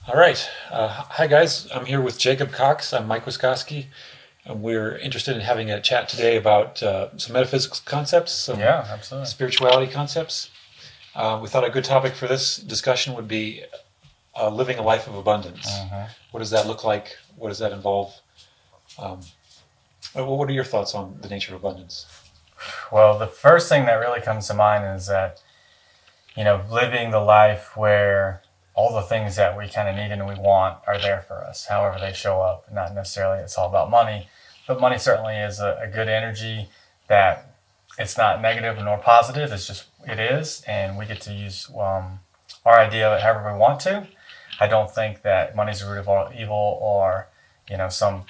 All right. Hi, guys. I'm here with Jacob Cox. I'm Mike Waskosky, and we're interested in having a chat today about some metaphysics concepts, some Yeah, absolutely. spirituality concepts. We thought a good topic for this discussion would be living a life of abundance. hmm What does that look like? What does that involve? Um, what are your thoughts on the nature of abundance? Well, the first thing that really comes to mind is that, living the life where all the things that we kind of need and we want are there for us, however they show up. Not necessarily it's all about money, but money certainly is a good energy that it's not negative nor positive. It's just, it is, and we get to use our idea of it however we want to. I don't think that money's the root of all evil or, some,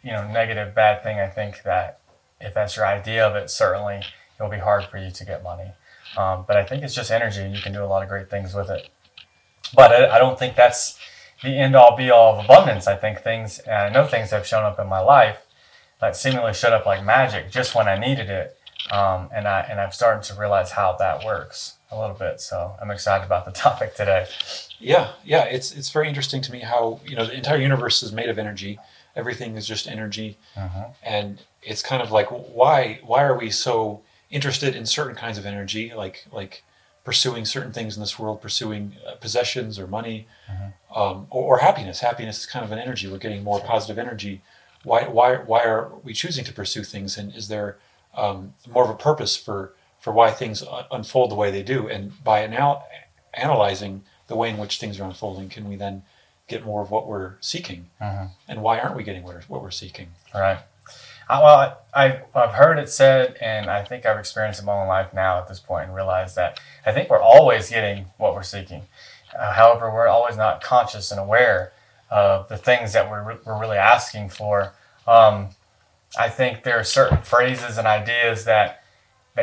negative, bad thing. I think that if that's your idea of it, certainly it'll be hard for you to get money. But I think it's just energy, and you can do a lot of great things with it. But I don't think that's the end all be all of abundance. I think things, and I know things have shown up in my life that seemingly showed up like magic just when I needed it. And I've started to realize how that works a little bit. So I'm excited about the topic today. Yeah. It's very interesting to me how the entire universe is made of energy. Everything is just energy, Mm-hmm. and it's kind of like why are we so interested in certain kinds of energy, like pursuing certain things in this world, pursuing possessions or money, Mm-hmm. or happiness. Happiness is kind of an energy. We're getting more positive energy. Why are we choosing to pursue things, and is there more of a purpose for why things unfold the way they do? And by analyzing the way in which things are unfolding, can we then get more of what we're seeking? Mm-hmm. And why aren't we getting what we're seeking? Right. I've heard it said, and I think I've experienced it my own life now at this point, and realized that I think we're always getting what we're seeking. However, we're always not conscious and aware of the things that we're really asking for. Um, I think there are certain phrases and ideas that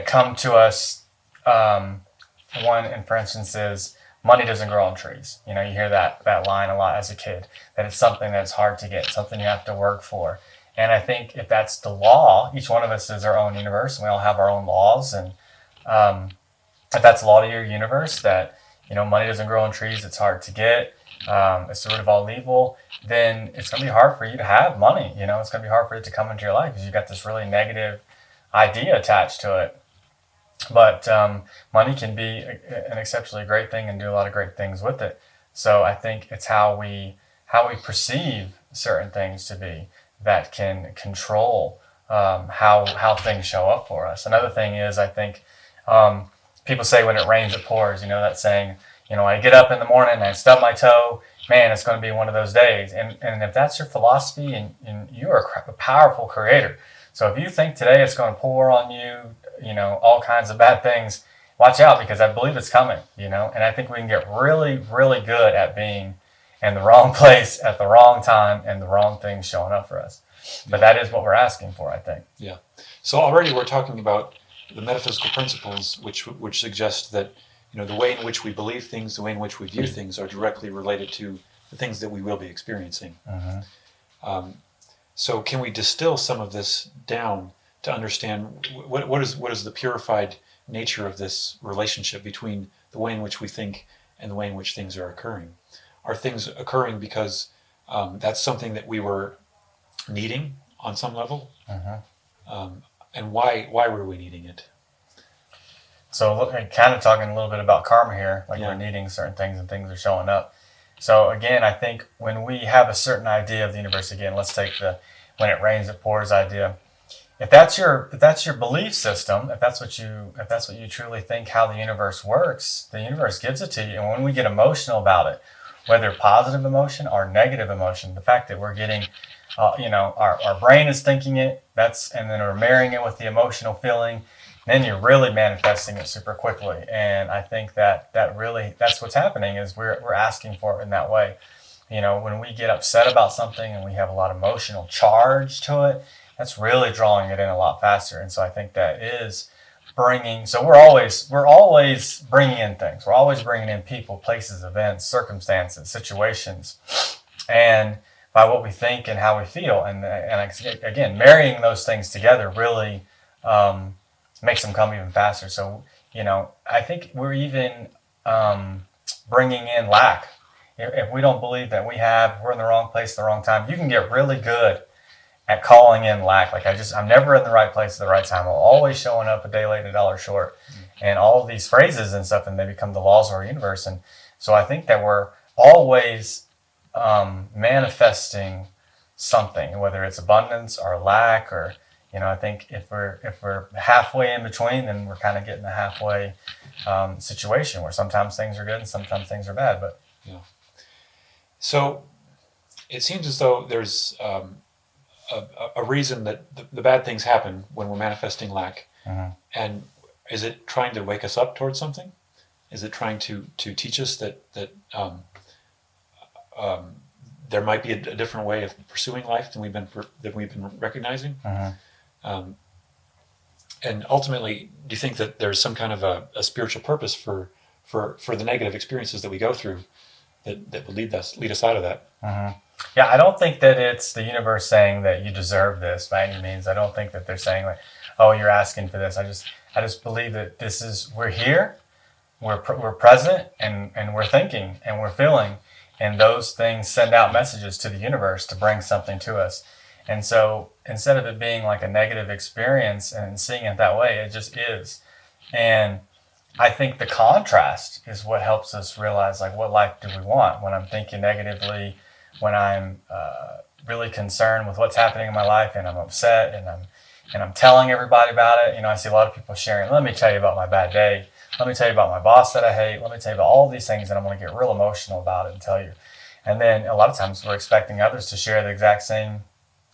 come to us. One, and for instance, is money doesn't grow on trees. You hear that line a lot as a kid, that it's something that's hard to get, something you have to work for. And I think if that's the law, each one of us is our own universe, and we all have our own laws. And um, if that's the law to your universe, that money doesn't grow on trees, it's hard to get, it's the root of all evil, then it's going to be hard for you to have money. It's going to be hard for it to come into your life because you've got this really negative idea attached to it. But money can be an exceptionally great thing and do a lot of great things with it. So I think it's how we perceive certain things to be that can control how things show up for us. Another thing is, I think people say when it rains it pours. That saying. I get up in the morning and I stub my toe. Man, it's going to be one of those days. And if that's your philosophy, and you are a powerful creator. So if you think today it's going to pour on you, all kinds of bad things, watch out, because I believe it's coming, and I think we can get really, really good at being in the wrong place at the wrong time and the wrong things showing up for us. But that is what we're asking for, I think. Yeah. So already we're talking about the metaphysical principles, which suggest that the way in which we believe things, the way in which we view things, are directly related to the things that we will be experiencing. Mm-hmm. Um, so can we distill some of this down to understand what is the purified nature of this relationship between the way in which we think and the way in which things are occurring? Are things occurring because that's something that we were needing on some level? Mm-hmm. And why were we needing it? So kind of talking a little bit about karma here, like Yeah. we're needing certain things and things are showing up. So again, I think when we have a certain idea of the universe, again, let's take the when it rains it pours idea. If that's your belief system, if that's what you truly think how the universe works, the universe gives it to you. And when we get emotional about it, whether positive emotion or negative emotion, the fact that we're getting, our brain is thinking it, and then we're marrying it with the emotional feeling, then you're really manifesting it super quickly. And I think that's what's happening, is we're asking for it in that way. When we get upset about something and we have a lot of emotional charge to it, that's really drawing it in a lot faster. And so I think that is we're always bringing in things. We're always bringing in people, places, events, circumstances, situations, and by what we think and how we feel. And again, marrying those things together really makes them come even faster. So, I think we're even bringing in lack if we don't believe that we're in the wrong place at the wrong time, you can get really good at calling in lack. Like I'm never in the right place at the right time. I'm always showing up a day late, a dollar short, and all of these phrases and stuff, and they become the laws of our universe. And so I think that we're always manifesting something, whether it's abundance or lack, or I think if we're halfway in between, then we're kind of getting a halfway situation where sometimes things are good and sometimes things are bad. But yeah. So it seems as though there's a reason that the bad things happen when we're manifesting lack. Mm-hmm. And is it trying to wake us up towards something? Is it trying to teach us that there might be a different way of pursuing life than we've been recognizing? Mm-hmm. And ultimately, do you think that there's some kind of a spiritual purpose for the negative experiences that we go through that would lead us out of that? Mm-hmm. Yeah, I don't think that it's the universe saying that you deserve this by any means. I don't think that they're saying like, oh, you're asking for this. I just believe that we're here, we're present, and we're thinking and we're feeling, and those things send out messages to the universe to bring something to us. And so instead of it being like a negative experience and seeing it that way, it just is. And I think the contrast is what helps us realize like what life do we want. When I'm thinking negatively, when I'm really concerned with what's happening in my life, and I'm upset, and I'm telling everybody about it. I see a lot of people sharing, let me tell you about my bad day. Let me tell you about my boss that I hate. Let me tell you about all these things, and I'm going to get real emotional about it and tell you. And then a lot of times we're expecting others to share the exact same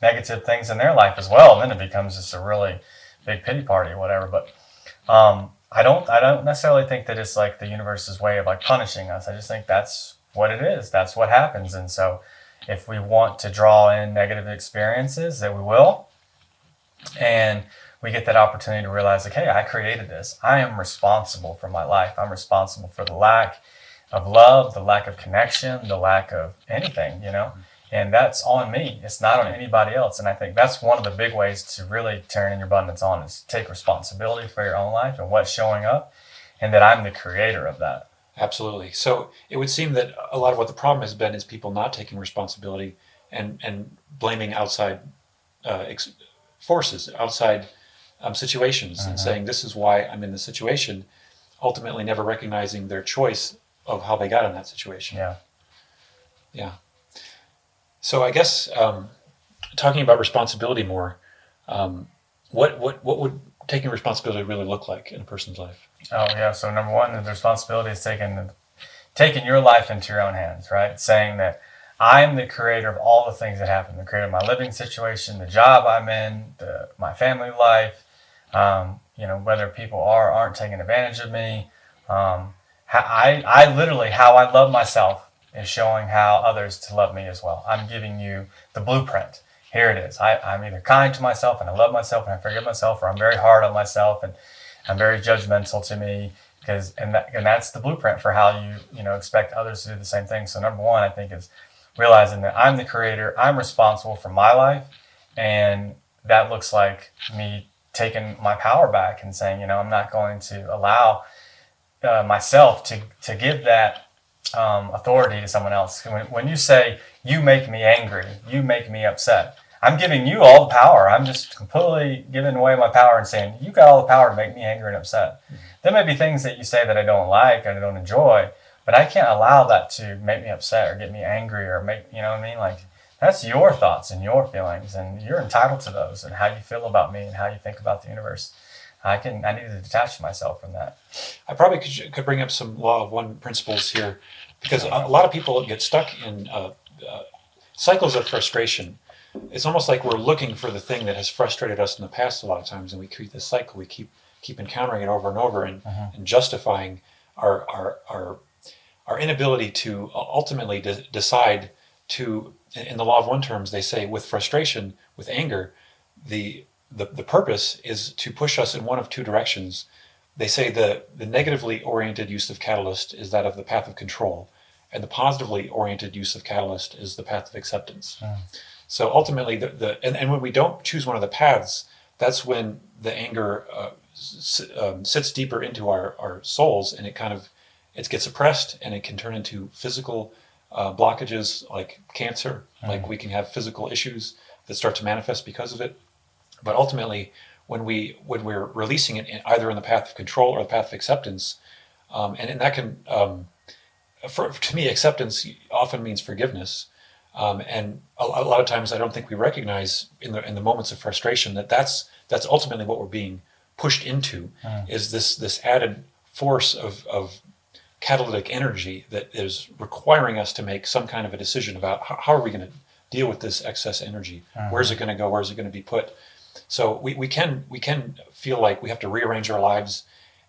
negative things in their life as well, and then it becomes just a really big pity party or whatever. But I don't necessarily think that it's like the universe's way of like punishing us. I just think that's what it is. That's what happens. And so if we want to draw in negative experiences, that we will. And we get that opportunity to realize like, hey, I created this. I am responsible for my life. I'm responsible for the lack of love, the lack of connection, the lack of anything, and that's on me. It's not on anybody else. And I think that's one of the big ways to really turn in your abundance on is take responsibility for your own life and what's showing up, and that I'm the creator of that. Absolutely. So it would seem that a lot of what the problem has been is people not taking responsibility and blaming outside forces, outside situations, and saying this is why I'm in this situation, ultimately never recognizing their choice of how they got in that situation. Yeah. So I guess talking about responsibility more, what would taking responsibility really look like in a person's life? Oh yeah. So number one, the responsibility is taking your life into your own hands, right? Saying that I'm the creator of all the things that happen, the creator of my living situation, the job I'm in, my family life, whether people aren't taking advantage of me. I literally, how I love myself is showing how others to love me as well. I'm giving you the blueprint. Here it is. I'm either kind to myself and I love myself and I forgive myself, or I'm very hard on myself and I'm very judgmental to me, and that's the blueprint for how you expect others to do the same thing. So number one, I think, is realizing that I'm the creator, I'm responsible for my life, and that looks like me taking my power back and saying, I'm not going to allow myself to give that authority to someone else. When you say, you make me angry, you make me upset, I'm giving you all the power. I'm just completely giving away my power and saying, you got all the power to make me angry and upset. Mm-hmm. There may be things that you say that I don't like and I don't enjoy, but I can't allow that to make me upset or get me angry or make, Like, that's your thoughts and your feelings, and you're entitled to those, and how you feel about me and how you think about the universe. I need to detach myself from that. I probably could bring up some law of one principles here, because a lot of people get stuck in cycles of frustration. It's almost like we're looking for the thing that has frustrated us in the past a lot of times, and we create this cycle. We keep encountering it over and over, and justifying our inability to ultimately decide to. In the law of one terms, they say with frustration, with anger, the purpose is to push us in one of two directions. They say the negatively oriented use of catalyst is that of the path of control, and the positively oriented use of catalyst is the path of acceptance. So ultimately, and when we don't choose one of the paths, that's when the anger sits deeper into our souls, and it gets suppressed, and it can turn into physical blockages like cancer, like we can have physical issues that start to manifest because of it. But ultimately, when we're releasing it either in the path of control or the path of acceptance, and that can, to me, acceptance often means forgiveness. And a lot of times, I don't think we recognize in the moments of frustration that that's ultimately what we're being pushed into, is this added force of catalytic energy that is requiring us to make some kind of a decision about how are we going to deal with this excess energy. Where's it going to go? Where's it going to be put? So we can feel like we have to rearrange our lives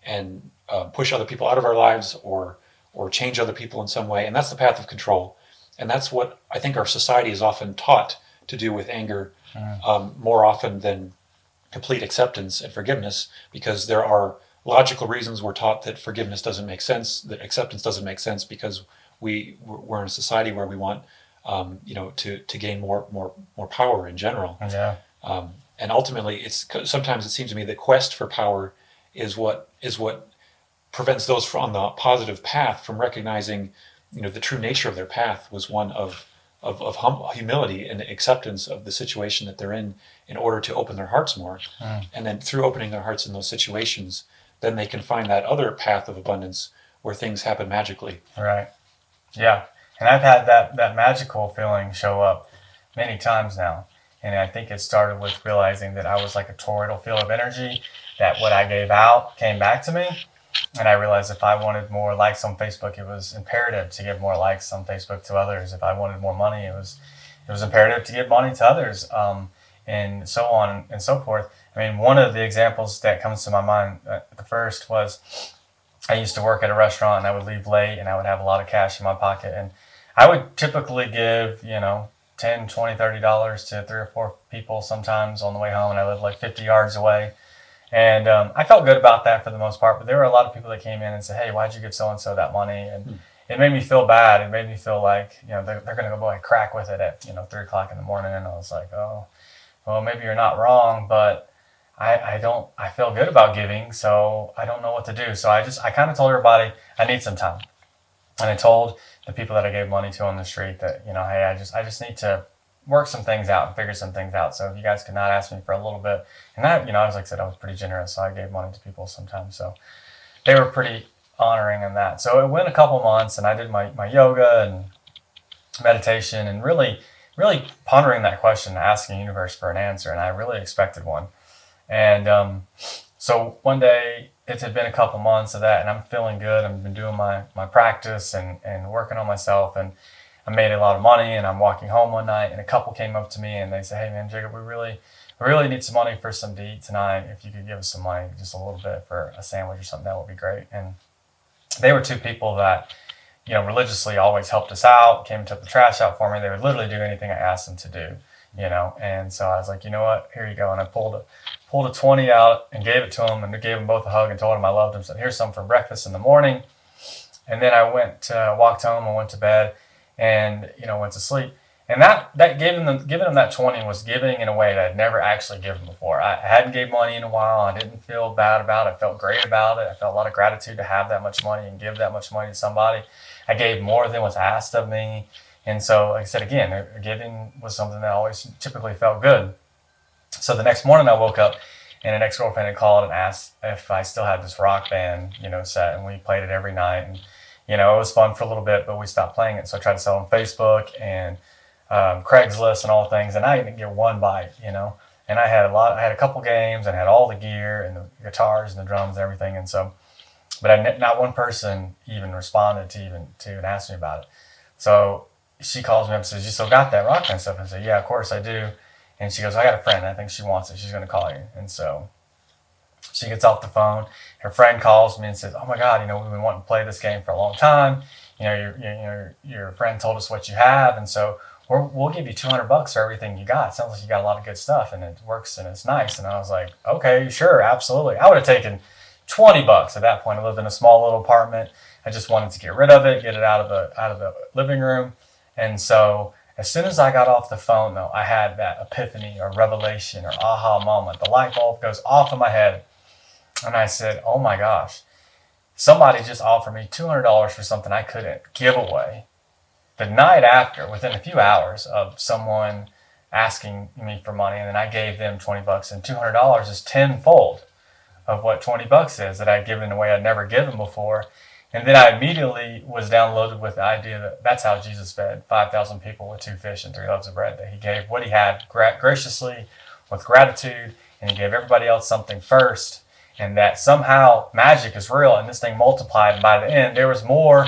and push other people out of our lives or change other people in some way, and that's the path of control. And that's what I think our society is often taught to do with anger, more often than complete acceptance and forgiveness, because there are logical reasons we're taught that forgiveness doesn't make sense, that acceptance doesn't make sense, because we're in a society where we want to gain more power in general. Yeah. And ultimately, sometimes it seems to me that quest for power is what prevents those on the positive path from recognizing, the true nature of their path was one of humility and acceptance of the situation that they're in order to open their hearts more. And then through opening their hearts in those situations, then they can find that other path of abundance where things happen magically. Right. Yeah. And I've had that magical feeling show up many times now. And I think it started with realizing that I was like a toroidal field of energy, that what I gave out came back to me. And I realized if I wanted more likes on Facebook, it was imperative to give more likes on Facebook to others. If I wanted more money, it was imperative to give money to others, and so on and so forth. I mean, one of the examples that comes to my mind, the first was I used to work at a restaurant and I would leave late and I would have a lot of cash in my pocket. And I would typically give, $10, $20, $30 to 3 or 4 people sometimes on the way home. And I lived like 50 yards away. And I felt good about that for the most part, but there were a lot of people that came in and said, "Hey, why'd you give so-and-so that money?" And it made me feel bad. It made me feel like, they're going to go buy crack with it at, 3 o'clock in the morning. And I was like, oh, well, maybe you're not wrong, but I feel good about giving, so I don't know what to do. So I kind of told everybody I need some time. And I told the people that I gave money to on the street that, hey, I just need to work some things out and figure some things out. So if you guys could not ask me for a little bit, and that, as I said, I was pretty generous, so I gave money to people sometimes. So they were pretty honoring in that. So it went a couple months, and I did my yoga and meditation, and really pondering that question, asking the universe for an answer, and I really expected one. And so one day, it had been a couple months of that, and I'm feeling good. I've been doing my practice and working on myself, and I made a lot of money, and I'm walking home one night, and a couple came up to me, and they said, "Hey, man, Jacob, we really need some money for some to eat tonight. If you could give us some money, just a little bit for a sandwich or something, that would be great." And they were 2 people that, religiously always helped us out, came and took the trash out for me. They would literally do anything I asked them to do, And so I was like, you know what, here you go. And I pulled a 20 out and gave it to them, and gave them both a hug and told them I loved them. Said, "Here's some for breakfast in the morning." And then I walked home and went to bed, and went to sleep. And that giving them that 20 was giving in a way that I'd never actually given before. I hadn't gave money in a while. I didn't feel bad about it. I felt great about it. I felt a lot of gratitude to have that much money and give that much money to somebody. I gave more than was asked of me. And so, like I said, again, giving was something that always typically felt good. So the next morning I woke up, and an ex-girlfriend had called and asked if I still had this rock band, set, and we played it every night. And, it was fun for a little bit, but we stopped playing it. So I tried to sell on Facebook and Craigslist and all things, and I didn't get one bite, And I had a couple games, and I had all the gear and the guitars and the drums and everything. And so, but not one person even responded to ask me about it. So she calls me up and says, "You still got that rock band stuff?" And I said, "Yeah, of course I do." And she goes, "I got a friend. I think she wants it. She's going to call you." And so she gets off the phone. Her friend calls me and says, "Oh my God, we've been wanting to play this game for a long time. Your friend told us what you have, and so we'll give you $200 for everything you got. It sounds like you got a lot of good stuff, and it works and it's nice." And I was like, "Okay, sure, absolutely." I would have taken $20 at that point. I lived in a small little apartment. I just wanted to get rid of it, get it out of the living room. And so as soon as I got off the phone, though, I had that epiphany or revelation or aha moment. The light bulb goes off in my head. And I said, "Oh my gosh, somebody just offered me $200 for something I couldn't give away. the night after, within a few hours of someone asking me for money, and then I gave them $20, and $200 is tenfold of what $20 is that I'd given away I'd never given before. And then I immediately was downloaded with the idea that that's how Jesus fed 5,000 people with 2 fish and 3 loaves of bread, that he gave what he had graciously with gratitude, and he gave everybody else something first, and that somehow magic is real, and this thing multiplied, and by the end there was more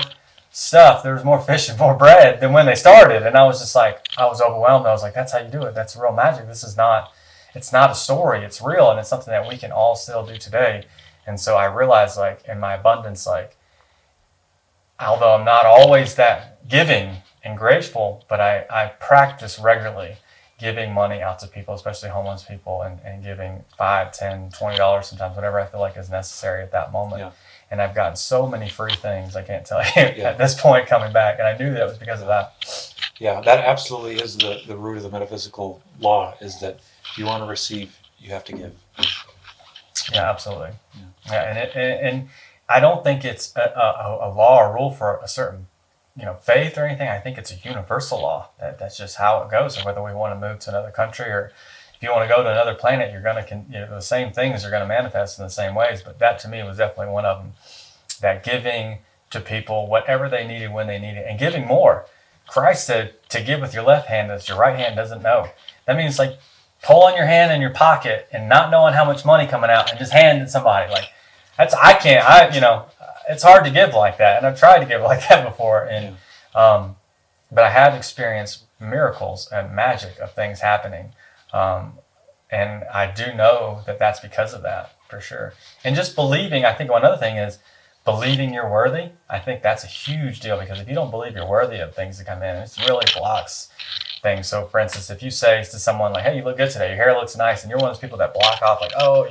stuff, there was more fish and more bread than when they started. And I was just like, I was overwhelmed. I was like, that's how you do it. That's real magic. This is not, it's not a story, it's real, and it's something that we can all still do today. And so I realized, like, in my abundance, like, although I'm not always that giving and grateful, but I practice regularly giving money out to people, especially homeless people, and giving $5, $10, $20 sometimes, whatever I feel like is necessary at that moment. Yeah. And I've gotten so many free things, I can't tell you, at this point coming back. And I knew that was because of that. Yeah, that absolutely is the root of the metaphysical law, is that if you want to receive, you have to give. Yeah, absolutely. Yeah, and I don't think it's a law or rule for a certain faith or anything. I think it's a universal law. That's just how it goes. And whether we want to move to another country, or if you want to go to another planet, you're going to, the same things are going to manifest in the same ways. But that to me was definitely one of them. That giving to people whatever they needed when they needed, and giving more. Christ said to give with your left hand that your right hand doesn't know. That means like pulling your hand in your pocket and not knowing how much money coming out and just hand it to somebody. Like it's hard to give like that, and I've tried to give like that before, and but I have experienced miracles and magic of things happening, and I do know that that's because of that, for sure. And just believing, I think one other thing is believing you're worthy. I think that's a huge deal, because if you don't believe you're worthy of things to come in, it really blocks things. So for instance, if you say to someone like, hey, you look good today, your hair looks nice, and you're one of those people that block off like, oh,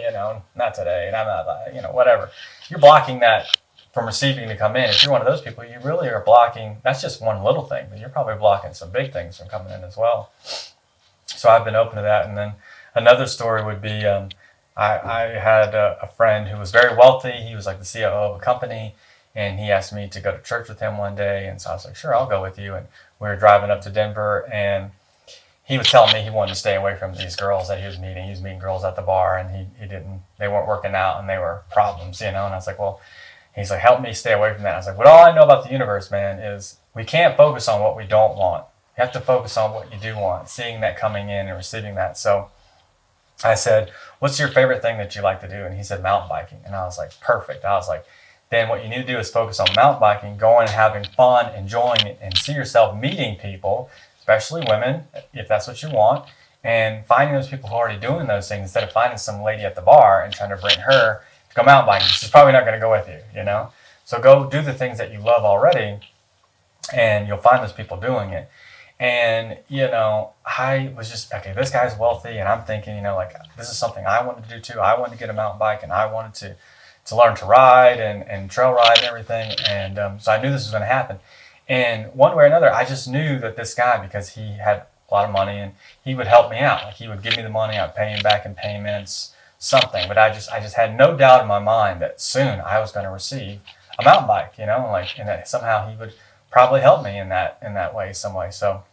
not today, and I'm not, whatever. You're blocking that from receiving to come in. If you're one of those people, you really are blocking, that's just one little thing, but you're probably blocking some big things from coming in as well. So I've been open to that. And then another story would be, I had a friend who was very wealthy. He was like the COO of a company, and he asked me to go to church with him one day. And so I was like, sure, I'll go with you. And we were driving up to Denver, and he was telling me he wanted to stay away from these girls that he was meeting. He was meeting girls at the bar, and they weren't working out, and they were problems, And I was like, well, he's like, help me stay away from that. I was like, well, all I know about the universe, man, is we can't focus on what we don't want. You have to focus on what you do want, seeing that coming in and receiving that. So I said, what's your favorite thing that you like to do? And he said, mountain biking. And I was like, perfect. I was like, then what you need to do is focus on mountain biking, going and having fun, enjoying it, and see yourself meeting people, especially women, if that's what you want, and finding those people who are already doing those things instead of finding some lady at the bar and trying to bring her to go mountain biking. She's probably not going to go with you, So go do the things that you love already, and you'll find those people doing it. And, I was just, okay, this guy's wealthy, and I'm thinking, this is something I wanted to do too. I wanted to get a mountain bike, and I wanted to learn to ride and trail ride and everything. And so I knew this was going to happen. And one way or another, I just knew that this guy, because he had a lot of money, and he would help me out. Like, he would give me the money, I'd pay him back in payments, something. But I just had no doubt in my mind that soon I was going to receive a mountain bike, and that somehow he would probably help me in that way, some way. So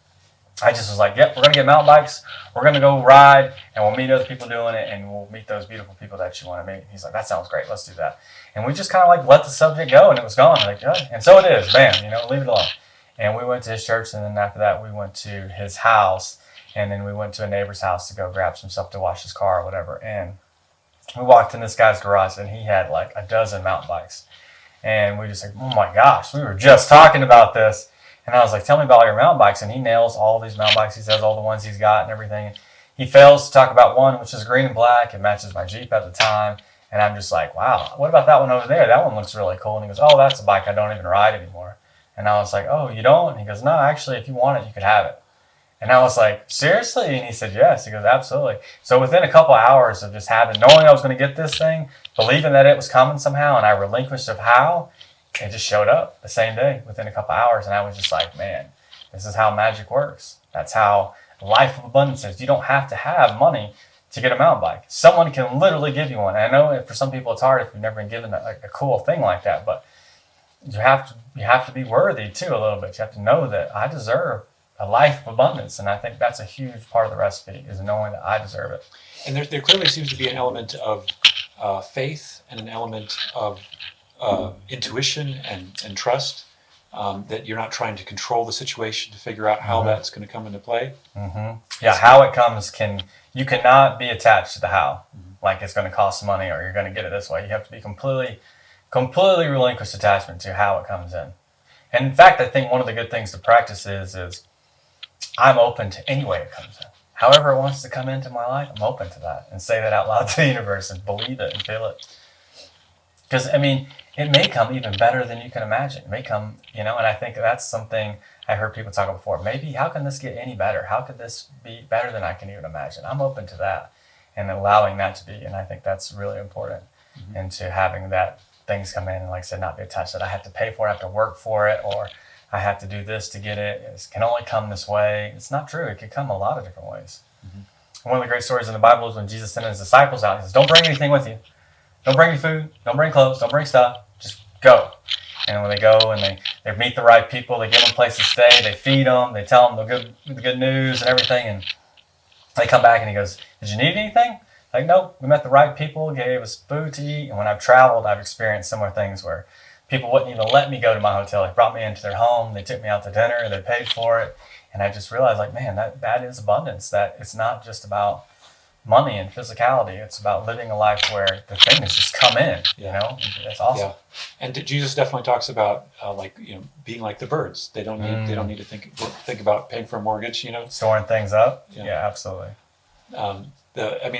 I just was like, yep, we're going to get mountain bikes. We're going to go ride, and we'll meet other people doing it, and we'll meet those beautiful people that you want to meet. He's like, that sounds great. Let's do that. And we just kind of like let the subject go, and it was gone. Like, yeah. And so it is. Bam, leave it alone. And we went to his church, and then after that, we went to his house, and then we went to a neighbor's house to go grab some stuff to wash his car or whatever. And we walked in this guy's garage, and he had like a dozen mountain bikes. And we just like, oh my gosh, we were just talking about this. And I was like, tell me about all your mountain bikes. And he nails all these mountain bikes. He says all the ones he's got and everything. He fails to talk about one, which is green and black. It matches my Jeep at the time. And I'm just like, wow, what about that one over there? That one looks really cool. And he goes, oh, that's a bike I don't even ride anymore. And I was like, oh, you don't? And he goes, no, actually, if you want it, you could have it. And I was like, seriously? And he said, yes. He goes, absolutely. So within a couple hours of just knowing I was going to get this thing, believing that it was coming somehow, and I relinquished of how, it just showed up the same day within a couple hours. And I was just like, man, this is how magic works. That's how life of abundance is. You don't have to have money to get a mountain bike. Someone can literally give you one. And I know for some people it's hard if you've never been given a cool thing like that. But you have to be worthy too a little bit. You have to know that I deserve a life of abundance, and I think that's a huge part of the recipe is knowing that I deserve it. And there clearly seems to be an element of faith and an element of intuition and trust, that you're not trying to control the situation to figure out how that's going to come into play. Yeah, how it comes you cannot be attached to the how, like it's going to cost money or you're going to get it this way. You have to be completely relinquish attachment to how it comes in. And in fact, I think one of the good things to practice is I'm open to any way it comes in. However it wants to come into my life, I'm open to that, and say that out loud to the universe and believe it and feel it. Because, I mean, it may come even better than you can imagine. It may come, and I think that's something I heard people talk about before. Maybe, how can this get any better? How could this be better than I can even imagine? I'm open to that and allowing that to be. And I think that's really important into having that things come in and, like I said, not be attached that I have to pay for it, I have to work for it, or I have to do this to get it. It can only come this way. It's not true. It could come a lot of different ways. One of the great stories in the Bible is when Jesus sent his disciples out. He says, don't bring anything with you. Don't bring any food. Don't bring clothes. Don't bring stuff. Just go. And when they go and they meet the right people, they give them a place to stay. They feed them. They tell them the good news and everything. And they come back and he goes, did you need anything? Like, nope. We met the right people. Gave us food to eat. And when I've traveled, I've experienced similar things where people wouldn't even let me go to my hotel. They brought me into their home. They took me out to dinner. They paid for it. And I just realized, like, man, that is abundance. That it's not just about money and physicality. It's about living a life where the things just come in. That's awesome. Yeah, and Jesus definitely talks about being like the birds. They don't need to think about paying for a mortgage. Storing things up. Yeah, absolutely.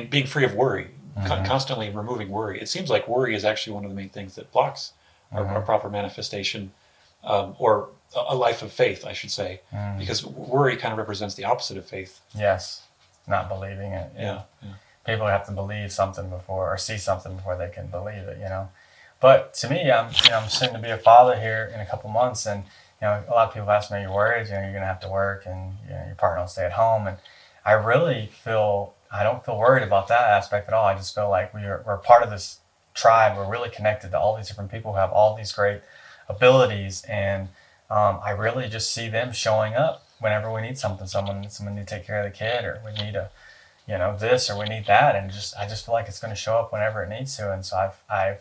Being free of worry, constantly removing worry. It seems like worry is actually one of the main things that blocks our proper manifestation, or a life of faith, I should say, because worry kind of represents the opposite of faith. Yes, not believing it. Yeah. People have to believe something before, or see something before they can believe it. But to me, I'm soon to be a father here in a couple months, and a lot of people ask me, "Are you worried? You're going to have to work, and your partner will stay at home." And I really I don't feel worried about that aspect at all. I just feel like we're part of this tribe. We're really connected to all these different people who have all these great abilities, and I really just see them showing up whenever we need something. Someone need to take care of the kid, or we need this, or we need that, and I just feel like it's going to show up whenever it needs to. And so I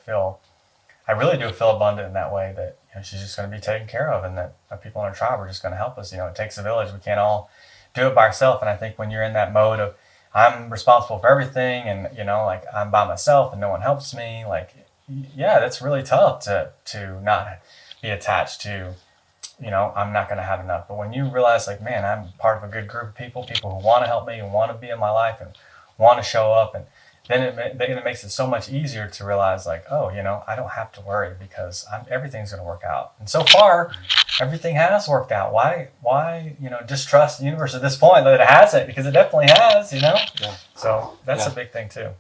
really do feel abundant in that way, that she's just going to be taken care of, and that the people in our tribe are just going to help us. It takes a village. We can't all do it by ourselves. And I think when you're in that mode of I'm responsible for everything, and like I'm by myself and no one helps me, like, yeah, that's really tough to not be attached to, I'm not going to have enough. But when you realize, like, man, I'm part of a good group of people who want to help me and want to be in my life and want to show up, and then it makes it so much easier to realize, like, oh, I don't have to worry, because everything's going to work out. And so far, everything has worked out. Why distrust the universe at this point that it hasn't? Because it definitely has, Yeah. So that's a big thing too.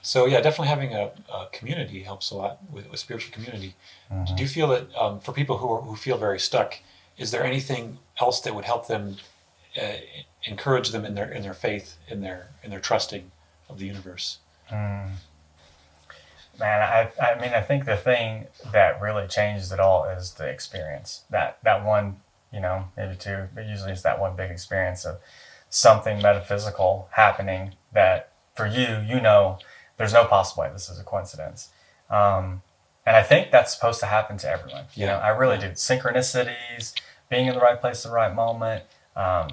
So yeah, definitely having a community helps a lot with spiritual community. Do you feel that for people who feel very stuck, is there anything else that would help them, encourage them in their faith, in their trusting of the universe? Man, I think the thing that really changes it all is the experience. That one, maybe two, but usually it's that one big experience of something metaphysical happening that for you, there's no possible way this is a coincidence. And I think that's supposed to happen to everyone. I really do. Synchronicities, being in the right place at the right moment, that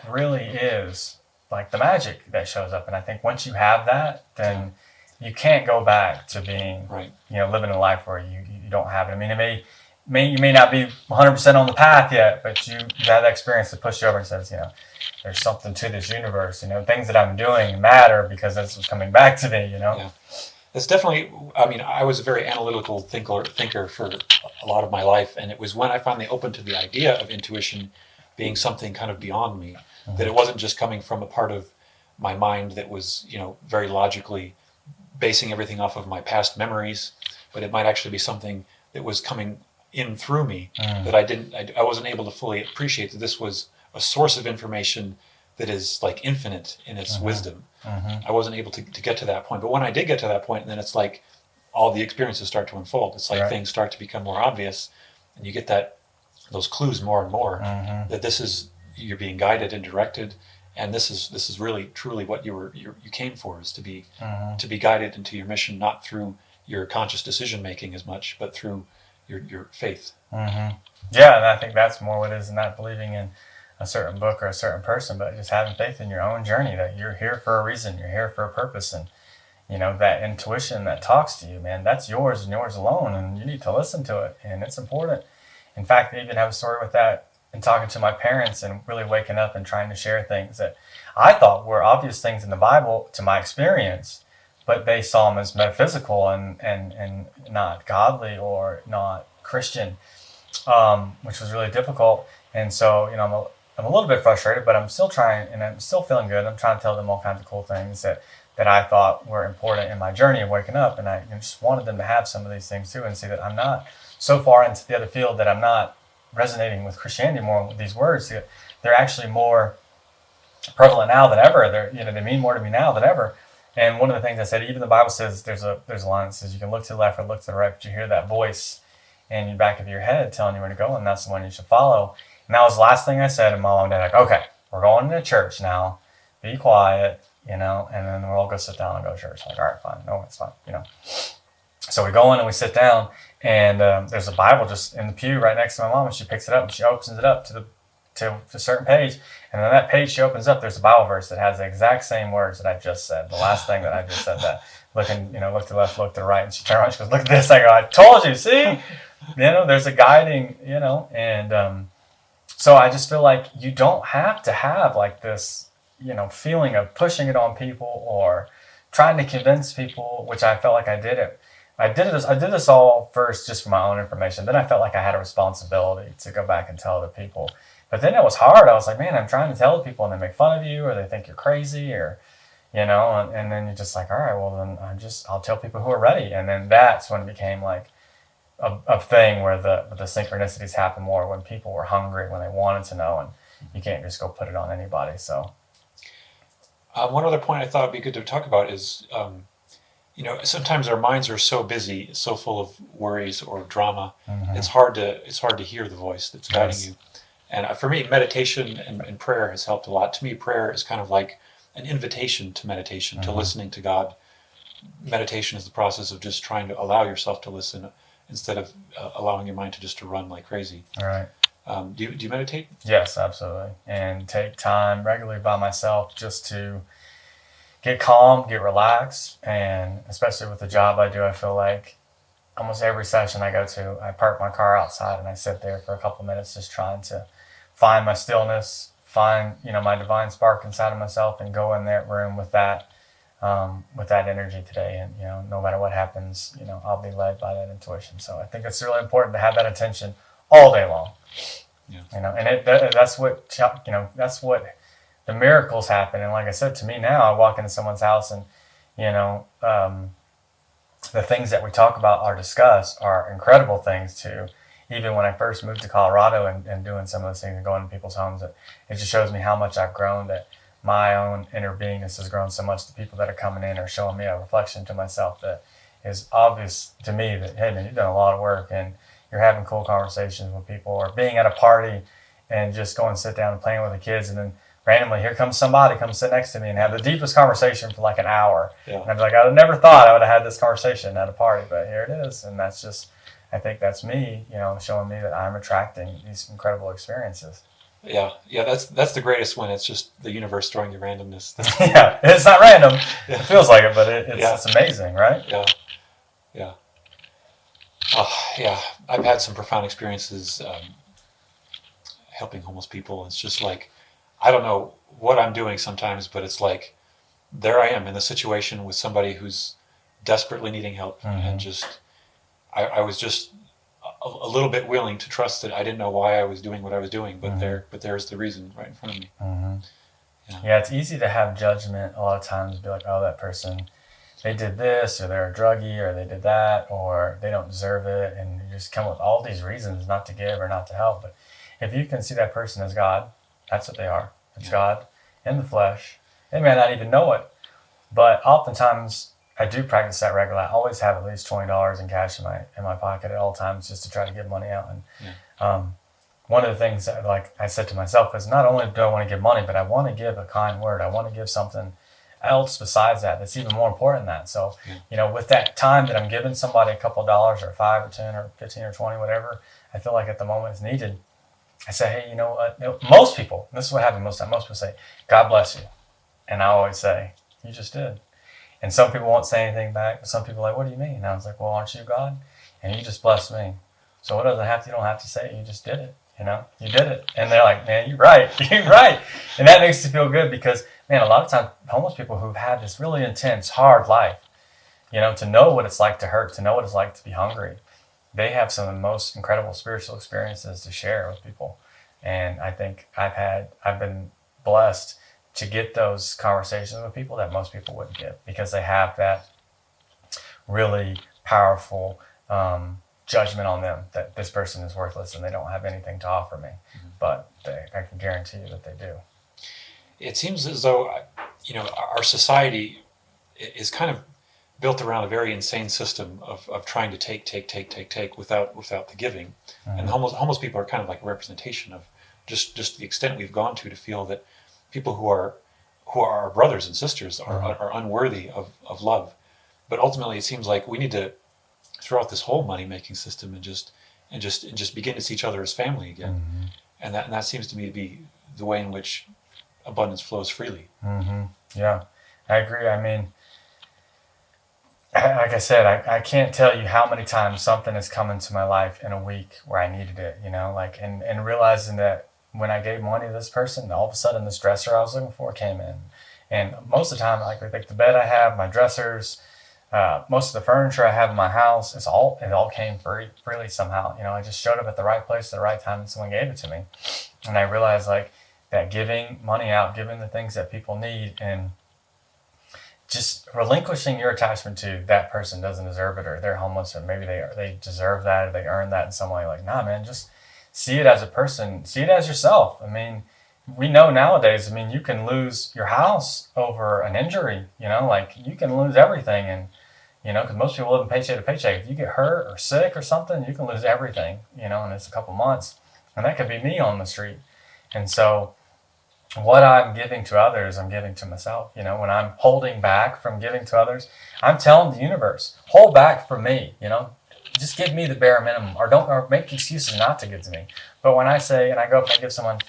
really is like the magic that shows up. And I think once you have that, then you can't go back to being, living a life where you don't have it. I mean, you may not be 100% on the path yet, but you have that experience to push you over and says, there's something to this universe. Things that I'm doing matter because this is coming back to me. Yeah. It's definitely. I was a very analytical thinker for a lot of my life, and it was when I finally opened to the idea of intuition being something kind of beyond me, that it wasn't just coming from a part of my mind that was, very logically basing everything off of my past memories, but it might actually be something that was coming in through me that I wasn't able to fully appreciate, that this was a source of information that is like infinite in its wisdom. I wasn't able to get to that point. But when I did get to that point, then it's like all the experiences start to unfold. It's like Right. things start to become more obvious, and you get those clues more and more that you're being guided and directed, and this is really truly what you came for, is to be guided into your mission, not through your conscious decision making as much, but through your faith. Yeah, and I think that's more what it is, not believing in a certain book or a certain person, but just having faith in your own journey, that you're here for a reason, you're here for a purpose, and that intuition that talks to you, man, that's yours and yours alone, and you need to listen to it, and it's important. In fact, I even have a story with that in talking to my parents and really waking up and trying to share things that I thought were obvious things in the Bible to my experience, but they saw them as metaphysical and not godly or not Christian, which was really difficult. And so, I'm a little bit frustrated, but I'm still trying, and I'm still feeling good. I'm trying to tell them all kinds of cool things that I thought were important in my journey of waking up. And I just wanted them to have some of these things too, and see that I'm not so far into the other field that I'm not resonating with Christianity more with these words. They're actually more prevalent now than ever. They mean more to me now than ever. And one of the things I said, even the Bible says, there's a line that says you can look to the left or look to the right, but you hear that voice in the back of your head telling you where to go, and that's the one you should follow. And that was the last thing I said. And my mom and dad like, okay, we're going to church now. Be quiet, and then we'll all go sit down and go to church. Like, all right, fine. No, it's fine, So we go in and we sit down, and there's a Bible just in the pew right next to my mom, and she picks it up and she opens it up to a certain page, and on that page she opens up, there's a Bible verse that has the exact same words that I just said, the last thing that I just said, that look to the left, look to the right, and she turned around, she goes, look at this. I go, I told you, see? There's a guiding, and so I just feel like you don't have to have like this, feeling of pushing it on people or trying to convince people, which I felt like I did it. I did this all first just for my own information. Then I felt like I had a responsibility to go back and tell other people. But then it was hard. I was like, man, I'm trying to tell people and they make fun of you, or they think you're crazy, or, and then you're just like, all right, well then I'll tell people who are ready. And then that's when it became like a thing where the synchronicities happen more, when people were hungry, when they wanted to know, and you can't just go put it on anybody. So one other point I thought would be good to talk about is, sometimes our minds are so busy, so full of worries or drama. It's hard to hear the voice that's guiding you. And for me, meditation and prayer has helped a lot. To me, prayer is kind of like an invitation to meditation, to listening to God. Meditation is the process of just trying to allow yourself to listen instead of allowing your mind to run like crazy. All right. Do you meditate? Yes, absolutely. And take time regularly by myself just to get calm, get relaxed. And especially with the job I do, I feel like almost every session I go to, I park my car outside and I sit there for a couple minutes just trying to find my stillness, find my divine spark inside of myself, and go in that room with that energy today. And no matter what happens, I'll be led by that intuition. So I think it's really important to have that attention all day long. Yeah. And that's what the miracles happen. And like I said, to me now, I walk into someone's house and the things that we talk about or discuss are incredible things too. Even when I first moved to Colorado and doing some of those things and going to people's homes, it just shows me how much I've grown, that my own inner beingness has grown so much. The people that are coming in are showing me a reflection to myself that is obvious to me that, hey man, you've done a lot of work and you're having cool conversations with people, or being at a party and just going and sit down and playing with the kids, and then randomly here comes somebody, come sit next to me and have the deepest conversation for like an hour. Yeah. And I'd be like, I never thought I would have had this conversation at a party, but here it is. And that's just, I think that's me, showing me that I'm attracting these incredible experiences. Yeah, that's the greatest when it's just the universe throwing you randomness. Yeah, it's not random. It feels like it, but it's amazing, right? Yeah. Yeah, I've had some profound experiences helping homeless people. It's just like, I don't know what I'm doing sometimes, but it's like, there I am in the situation with somebody who's desperately needing help, and just, I was just a little bit willing to trust that I didn't know why I was doing what I was doing, but there's the reason right in front of me. Yeah, it's easy to have judgment a lot of times, be like, oh, that person, they did this, or they're a druggie, or they did that, or they don't deserve it, and you just come up with all these reasons not to give or not to help. But if you can see that person as God, that's what they are. It's God in the flesh. They may not even know it, but oftentimes I do practice that regularly. I always have at least $20 in cash in my pocket at all times, just to try to give money out. And one of the things that, like I said to myself, is not only do I want to give money, but I want to give a kind word. I want to give something else besides that that's even more important than that. So, with that time that I'm giving somebody a couple of dollars, or 5 or 10 or 15 or 20, whatever I feel like at the moment is needed, I say, hey, you know what? Most people, this is what happens most of the time, most people say, God bless you. And I always say, you just did. And some people won't say anything back, but some people are like, what do you mean? And I was like, well, aren't you God? And you just blessed me. So you don't have to say it, you just did it. You did it. And they're like, man, you're right. You're right. And that makes you feel good, because, man, a lot of times homeless people who've had this really intense, hard life, to know what it's like to hurt, to know what it's like to be hungry, they have some of the most incredible spiritual experiences to share with people. And I think I've been blessed to get those conversations with people that most people wouldn't get, because they have that really powerful judgment on them, that this person is worthless and they don't have anything to offer me. But I can guarantee you that they do. It seems as though, our society is kind of built around a very insane system of trying to take without the giving. And homeless people are kind of like a representation of just the extent we've gone to feel that people who are our brothers and sisters are unworthy of love. But ultimately, it seems like we need to throw out this whole money-making system and just begin to see each other as family again. And that seems to me to be the way in which abundance flows freely. Yeah, I agree. I mean, like I said, I can't tell you how many times something has come into my life in a week where I needed it, and realizing that when I gave money to this person, all of a sudden this dresser I was looking for came in. And most of the time, like the bed I have, my dressers, most of the furniture I have in my house, it all came freely somehow. I just showed up at the right place at the right time, and someone gave it to me. And I realized that giving money out, giving the things that people need, and just relinquishing your attachment to that person doesn't deserve it, or they're homeless, or maybe they deserve that, or they earn that in some way. Like, nah, man, just see it as a person, see it as yourself. I mean, we know nowadays, you can lose your house over an injury, you can lose everything. And, because most people live in paycheck to paycheck. If you get hurt or sick or something, you can lose everything, and it's a couple months. And that could be me on the street. And so what I'm giving to others, I'm giving to myself. When I'm holding back from giving to others, I'm telling the universe, hold back from me, just give me the bare minimum, or make excuses not to give to me. But when I say, and I go up and I give someone,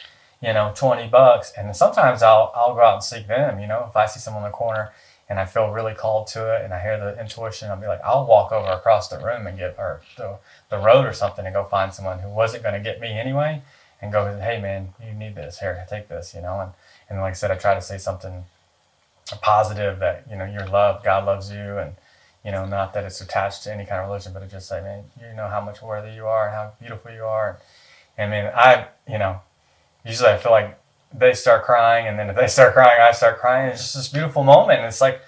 $20, and sometimes I'll go out and seek them, if I see someone in the corner and I feel really called to it and I hear the intuition, I'll be like, I'll walk over across the room and or the road or something, and go find someone who wasn't going to get me anyway, and go, hey man, you need this, here, take this, and like I said, I try to say something positive, that, you're loved, God loves you, and, not that it's attached to any kind of religion, but to just say, man, you know how much worthy you are and how beautiful you are. And usually I feel like they start crying, and then if they start crying, I start crying. It's just this beautiful moment. And it's like,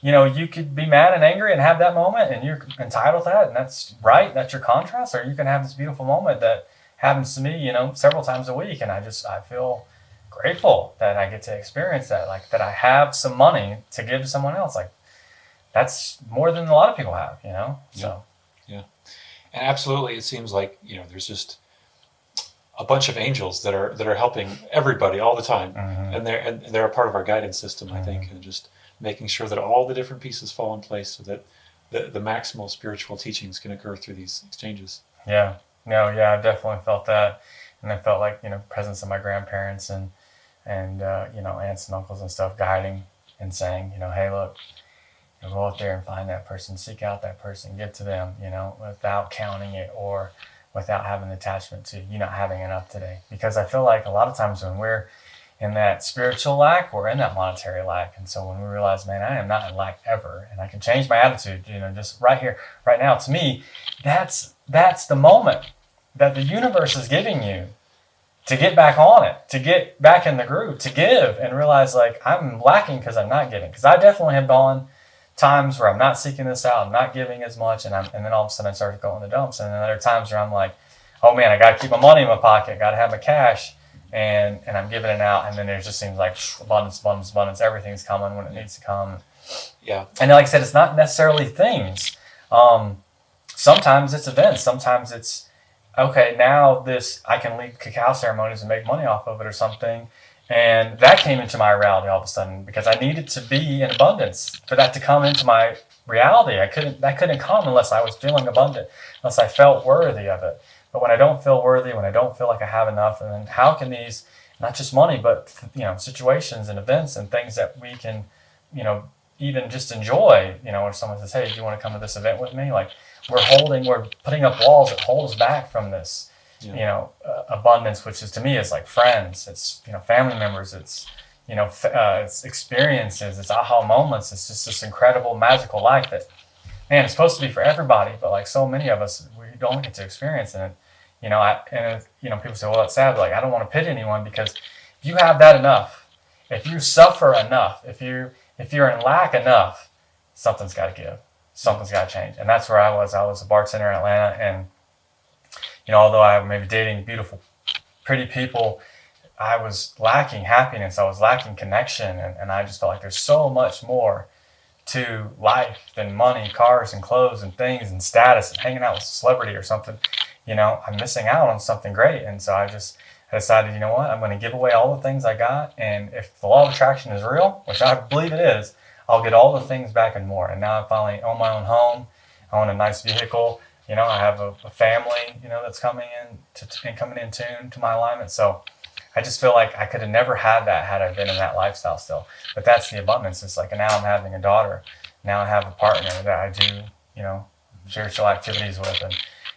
you could be mad and angry and have that moment, and you're entitled to that, and that's right, that's your contrast. Or you can have this beautiful moment that happens to me, several times a week, and I feel grateful that I get to experience that, that I have some money to give to someone else. Like, that's more than a lot of people have, So yeah. And absolutely, it seems like, there's just a bunch of angels that are helping everybody all the time. And they're a part of our guidance system, I think, and just making sure that all the different pieces fall in place so that the maximal spiritual teachings can occur through these exchanges. Yeah. No, yeah, I definitely felt that. And I felt like, presence of my grandparents and aunts and uncles and stuff guiding and saying, hey, look, go out there and find that person, seek out that person, give to them, without counting it, or without having attachment to you not having enough today. Because I feel like a lot of times when we're in that spiritual lack, we're in that monetary lack. And so when we realize, man, I am not in lack ever, and I can change my attitude, just right here, right now, to me, that's the moment that the universe is giving you to get back on it, to get back in the groove, to give, and realize, like, I'm lacking because I'm not giving. Because I definitely have gone times where I'm not seeking this out, I'm not giving as much, and then all of a sudden I start going in the dumps. And then there are times where I'm like, oh man, I got to keep my money in my pocket, got to have my cash, and I'm giving it out, and then it just seems like abundance, everything's coming when it needs to come. Yeah. And like I said, it's not necessarily things. Sometimes it's events. Sometimes it's, okay, now this, I can lead cacao ceremonies and make money off of it or something. And that came into my reality all of a sudden because I needed to be in abundance for that to come into my reality. That couldn't come unless I was feeling abundant, unless I felt worthy of it. But when I don't feel worthy, when I don't feel like I have enough, and then how can these, not just money, but situations and events and things that we can, even just enjoy, when someone says, hey, do you want to come to this event with me? Like we're putting up walls that hold us back from this, abundance, which is to me is like friends, it's, family members, it's, it's experiences, it's aha moments. It's just this incredible, magical life that, man, it's supposed to be for everybody, but like so many of us, we don't get to experience it. People say, well, it's sad, but like, I don't want to pit anyone because if you have that enough, if you suffer enough, if you're in lack enough, something's got to give, something's got to change. And that's where I was a bartender in Atlanta. And, although I may be dating beautiful, pretty people, I was lacking happiness. I was lacking connection. And I just felt like there's so much more to life than money, cars and clothes and things and status and hanging out with a celebrity or something. I'm missing out on something great. And so I decided, you know what, I'm going to give away all the things I got. And if the law of attraction is real, which I believe it is, I'll get all the things back and more. And now I finally own my own home. I own a nice vehicle. I have a family, that's coming in tune to my alignment. So I just feel like I could have never had that had I been in that lifestyle still. But that's the abundance. It's like now I'm having a daughter. Now I have a partner that I do, spiritual activities with,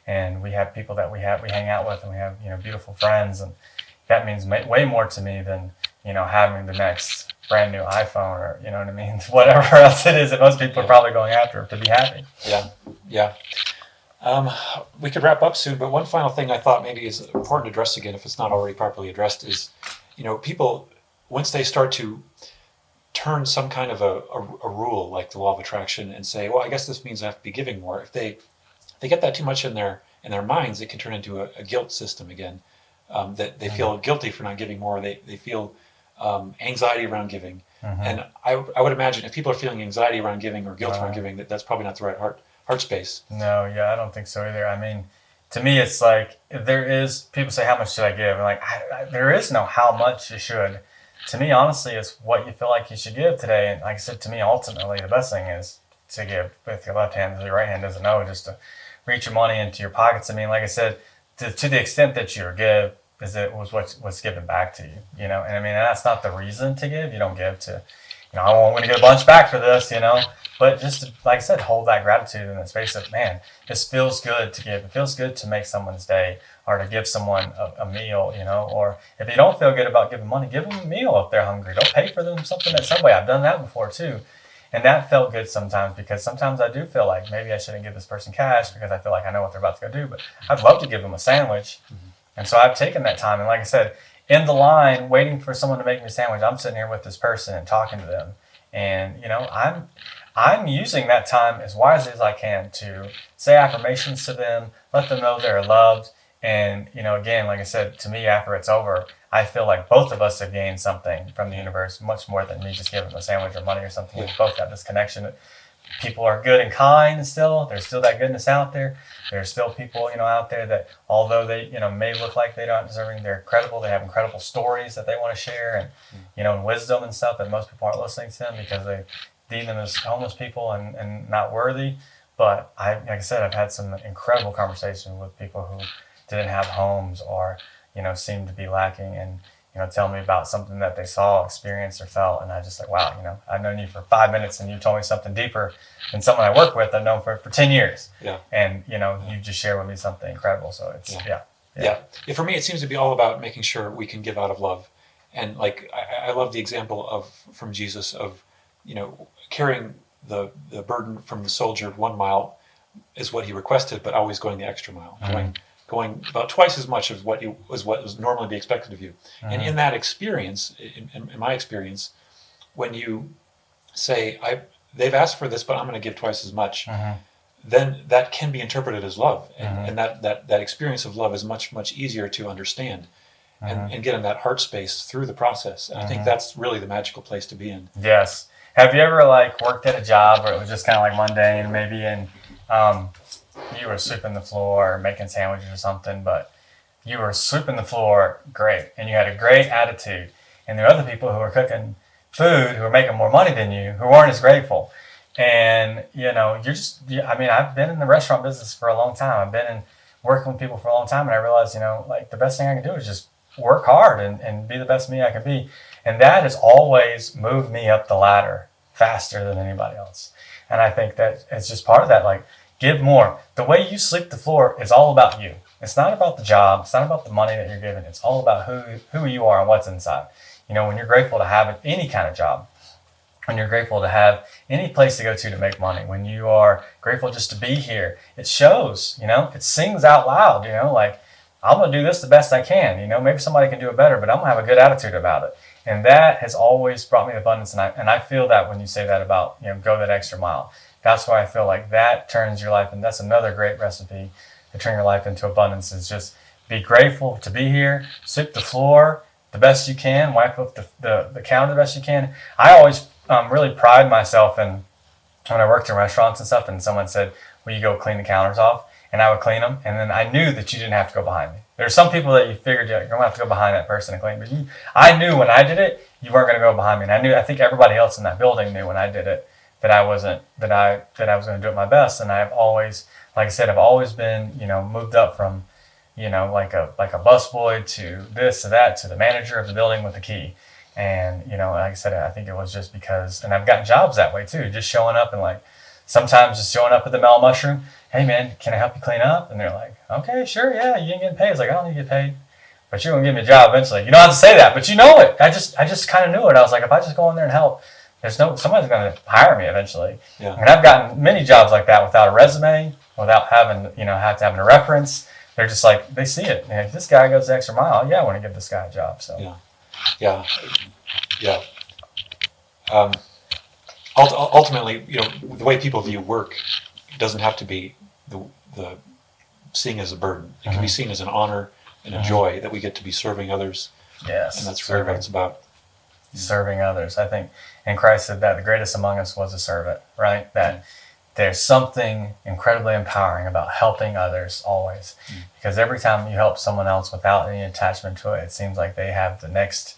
and we have people that we hang out with, and we have beautiful friends, and that means way more to me than having the next brand new iPhone or what I mean, whatever else it is that most people are probably going after to be happy. Yeah. We could wrap up soon, but one final thing I thought maybe is important to address again, if it's not already properly addressed, is, people, once they start to turn some kind of a rule like the law of attraction and say, well, I guess this means I have to be giving more. If they get that too much in their minds, it can turn into a guilt system again, that they feel guilty for not giving more. They feel anxiety around giving. And I would imagine if people are feeling anxiety around giving or guilt around giving, that's probably not the right heart space. No, yeah, I don't think so either. I mean, to me, it's like people say, how much should I give? And like, there is no how much you should. To me, honestly, it's what you feel like you should give today. And like I said, to me, ultimately, the best thing is to give with your left hand, so your right hand doesn't know, just to reach your money into your pockets. I mean, like I said, to the extent that you give, is it was what's given back to you, And I mean, that's not the reason to give. You don't give to, I'm going to get a bunch back for this, But just to, like I said, hold that gratitude in the space of, man, this feels good to give. It feels good to make someone's day or to give someone a meal, Or if you don't feel good about giving money, give them a meal if they're hungry. Don't pay for them something at Subway. I've done that before too. And that felt good sometimes because sometimes I do feel like maybe I shouldn't give this person cash because I feel like I know what they're about to go do. But I'd love to give them a sandwich. And so I've taken that time. And like I said, in the line, waiting for someone to make me a sandwich, I'm sitting here with this person and talking to them. And, I'm using that time as wisely as I can to say affirmations to them, let them know they're loved. And, again, like I said, to me, after it's over, I feel like both of us have gained something from the universe, much more than me just giving them a sandwich or money or something. We've both got this connection. People are good and kind still. There's still that goodness out there. There's still people, out there that although they, may look like they're not deserving, they're credible. They have incredible stories that they want to share and, and wisdom and stuff that most people aren't listening to them because they deem them as homeless people and not worthy. But like I said, I've had some incredible conversations with people who didn't have homes or, seemed to be lacking and, tell me about something that they saw, experienced, or felt. And I just like, wow, I've known you for 5 minutes and you told me something deeper than someone I work with I've known for 10 years. Yeah. And, you just share with me something incredible. So it's, yeah. For me, it seems to be all about making sure we can give out of love. And like, I love the example from Jesus of, carrying the burden from the soldier 1 mile is what he requested, but always going the extra mile, going about twice as much of what was normally be expected of you. And in that experience, in my experience, when you say, they've asked for this, but I'm going to give twice as much, then that can be interpreted as love. And that experience of love is much, much easier to understand and get in that heart space through the process. And I think that's really the magical place to be in. Yes. Have you ever like worked at a job where it was just kind of like mundane, maybe, and you were sweeping the floor or making sandwiches or something, but you were sweeping the floor great, and you had a great attitude, and there were other people who were cooking food who were making more money than you who weren't as grateful. And I mean, I've been in the restaurant business for a long time. I've been in working with people for a long time, and I realized, like the best thing I can do is just work hard and be the best me I can be. And that has always moved me up the ladder faster than anybody else. And I think that it's just part of that, like, give more. The way you sweep the floor is all about you. It's not about the job. It's not about the money that you're given. It's all about who you are and what's inside. When you're grateful to have any kind of job, when you're grateful to have any place to go to make money, when you are grateful just to be here, it shows, it sings out loud, like, I'm going to do this the best I can. Maybe somebody can do it better, but I'm going to have a good attitude about it. And that has always brought me abundance. And I feel that when you say that about, go that extra mile. That's why I feel like that turns your life. And that's another great recipe to turn your life into abundance, is just be grateful to be here, sweep the floor the best you can, wipe up the counter the best you can. I always really pride myself in, when I worked in restaurants and stuff, and someone said, will you go clean the counters off? And I would clean them, and then I knew that you didn't have to go behind me. There are some people that you figured you're going to have to go behind that person and clean, but I knew when I did it, you weren't going to go behind me. And I think everybody else in that building knew when I did it that I was going to do it my best. And I've always, like I said, I've always been, moved up from, like a busboy to this to that to the manager of the building with the key. And, like I said, I think it was just because, and I've gotten jobs that way too, just showing up and like, sometimes just showing up at the Mellow Mushroom. Hey man, can I help you clean up? And they're like, okay, sure, yeah, you ain't getting paid. It's like, I don't need to get paid, but you're gonna give me a job eventually. You don't have to say that, but you know it. I just kind of knew it. I was like, if I just go in there and help, somebody's gonna hire me eventually. Yeah. And I've gotten many jobs like that without a resume, without having a reference. They're just like, they see it. And if this guy goes the extra mile, yeah, I want to give this guy a job. So yeah. Ultimately, the way people view work doesn't have to be the seen as a burden. It can be seen as an honor and a joy that we get to be serving others. Yes, and that's really what it's about. Serving others. I think, and Christ said that the greatest among us was a servant, right? That there's something incredibly empowering about helping others always. Because every time you help someone else without any attachment to it, it seems like they have the next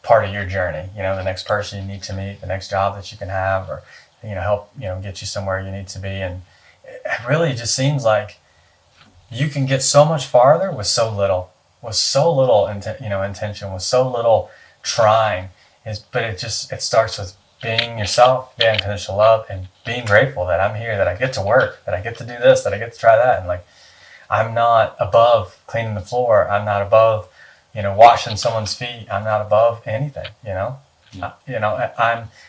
part of your journey, the next person you need to meet, the next job that you can have, or help get you somewhere you need to be. And it really just seems like you can get so much farther with so little intention, with so little trying. But it starts with being yourself, being unconditional love, and being grateful that I'm here, that I get to work, that I get to do this, that I get to try that. And like, I'm not above cleaning the floor. I'm not above washing someone's feet. I'm not above anything,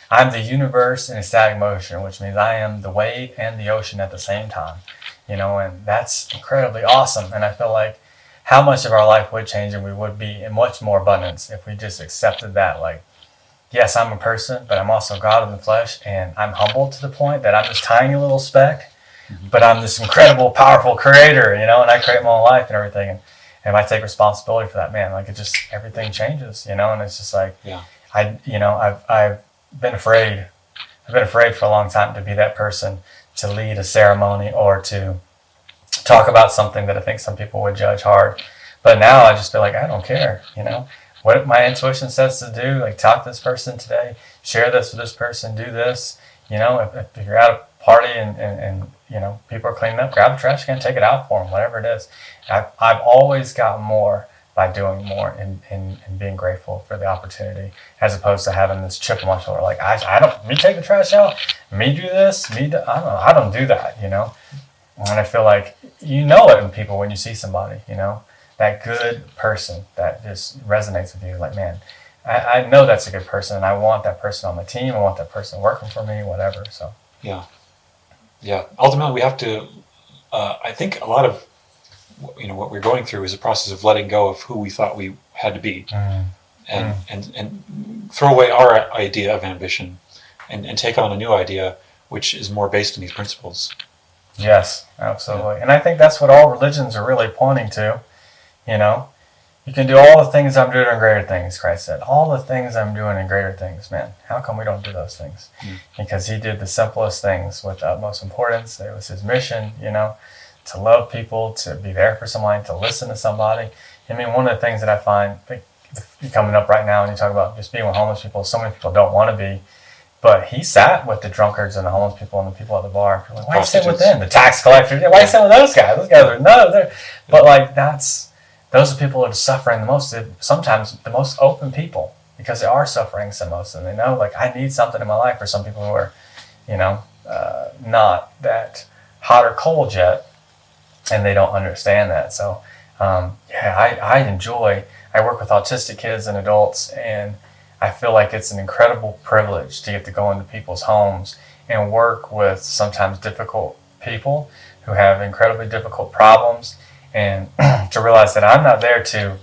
I'm the universe in ecstatic motion, which means I am the wave and the ocean at the same time, and that's incredibly awesome. And I feel like how much of our life would change, and we would be in much more abundance if we just accepted that, like, yes, I'm a person, but I'm also God in the flesh, and I'm humble to the point that I'm this tiny little speck, but I'm this incredible, powerful creator, and I create my own life and everything. And if I take responsibility for that, man, like, it just, everything changes, and it's just like, I've been afraid. I've been afraid for a long time to be that person, to lead a ceremony or to talk about something that I think some people would judge hard. But now I just feel like, I don't care, what my intuition says to do, like, talk to this person today, share this with this person, do this, if you're at a party and people are cleaning up, grab the trash can, take it out for them, whatever it is. I've always gotten more by doing more and being grateful for the opportunity, as opposed to having this chip on my shoulder, like, me take the trash out, me do this, I don't do that, And I feel like it in people when you see somebody, that good person that just resonates with you, like, man, I know that's a good person, and I want that person on my team, I want that person working for me, whatever. So yeah, ultimately we have to I think a lot of what we're going through is a process of letting go of who we thought we had to be, and throw away our idea of ambition and take on a new idea which is more based on these principles. Yes, absolutely. And I think that's what all religions are really pointing to. You can do all the things I'm doing and greater things, Christ said. All the things I'm doing and greater things, man. How come we don't do those things? Because he did the simplest things with the utmost importance. It was his mission, to love people, to be there for somebody, to listen to somebody. I mean, one of the things that I find coming up right now, when you talk about just being with homeless people, so many people don't want to be. But he sat with the drunkards and the homeless people and the people at the bar. People like, why are you sitting with them? The tax collectors. Why are you sitting with those guys? Those guys are nuts. But like those are people that are suffering the most. They're sometimes the most open people because they are suffering the most, and they know like I need something in my life. For some people who are, not that hot or cold yet, and they don't understand that. So I enjoy. I work with autistic kids and adults, and I feel like it's an incredible privilege to get to go into people's homes and work with sometimes difficult people who have incredibly difficult problems, and to realize that I'm not there to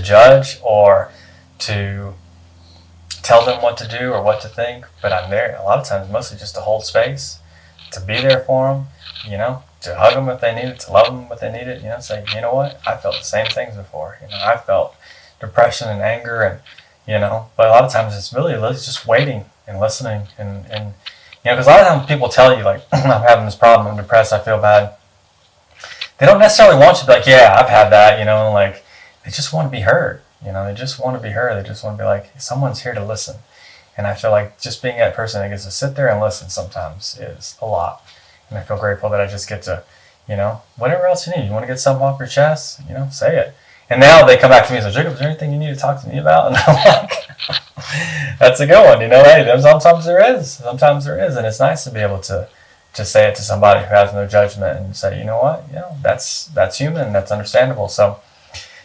judge or to tell them what to do or what to think, but I'm there a lot of times mostly just to hold space, to be there for them, to hug them if they need it, to love them if they need it, say, you know what, I felt the same things before. I felt depression and anger and but a lot of times it's really just waiting and listening and because a lot of times people tell you like, I'm having this problem, I'm depressed, I feel bad. They don't necessarily want you to be like, yeah, I've had that, like they just want to be heard, they just want to be heard. They just want to be like, someone's here to listen. And I feel like just being that person that gets to sit there and listen sometimes is a lot. And I feel grateful that I just get to, whatever else you need. You want to get something off your chest, say it. And now they come back to me and say, Jacob, is there anything you need to talk to me about? And I'm like, that's a good one. Hey, sometimes there is. And it's nice to be able to say it to somebody who has no judgment and say, you know what, that's human, that's understandable. So,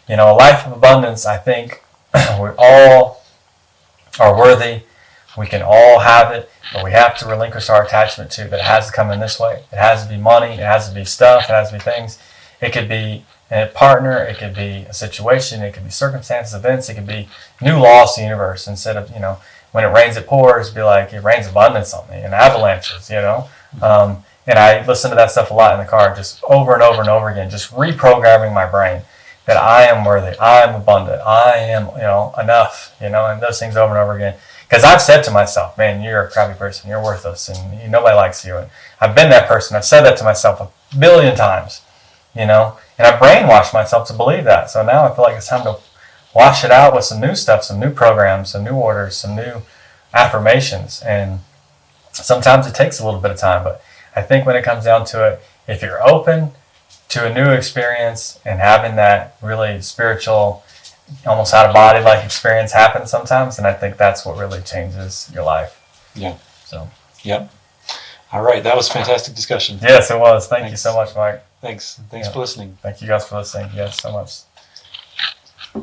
a life of abundance, I think we all are worthy. We can all have it, but we have to relinquish our attachment to that. It has to come in this way. It has to be money. It has to be stuff. It has to be things. It could be a partner, it could be a situation, it could be circumstances, events, it could be new laws to the universe. Instead of, when it rains it pours, be like, it rains abundance on me and avalanches, and I listen to that stuff a lot in the car, just over and over and over again, just reprogramming my brain that I am worthy, I am abundant, I am, enough, and those things over and over again. Because I've said to myself, man, you're a crappy person, you're worthless, and nobody likes you. And I've been that person, I've said that to myself a billion times, and I brainwashed myself to believe that. So now I feel like it's time to wash it out with some new stuff, some new programs, some new orders, some new affirmations. And sometimes it takes a little bit of time, but I think when it comes down to it, if you're open to a new experience and having that really spiritual, almost out of body like experience happen sometimes, and I think that's what really changes your life. Yeah. So. Yep. All right. That was a fantastic discussion. Yes, it was. Thank you so much, Mike. Thanks for listening. Thank you guys for listening. Yes, so much.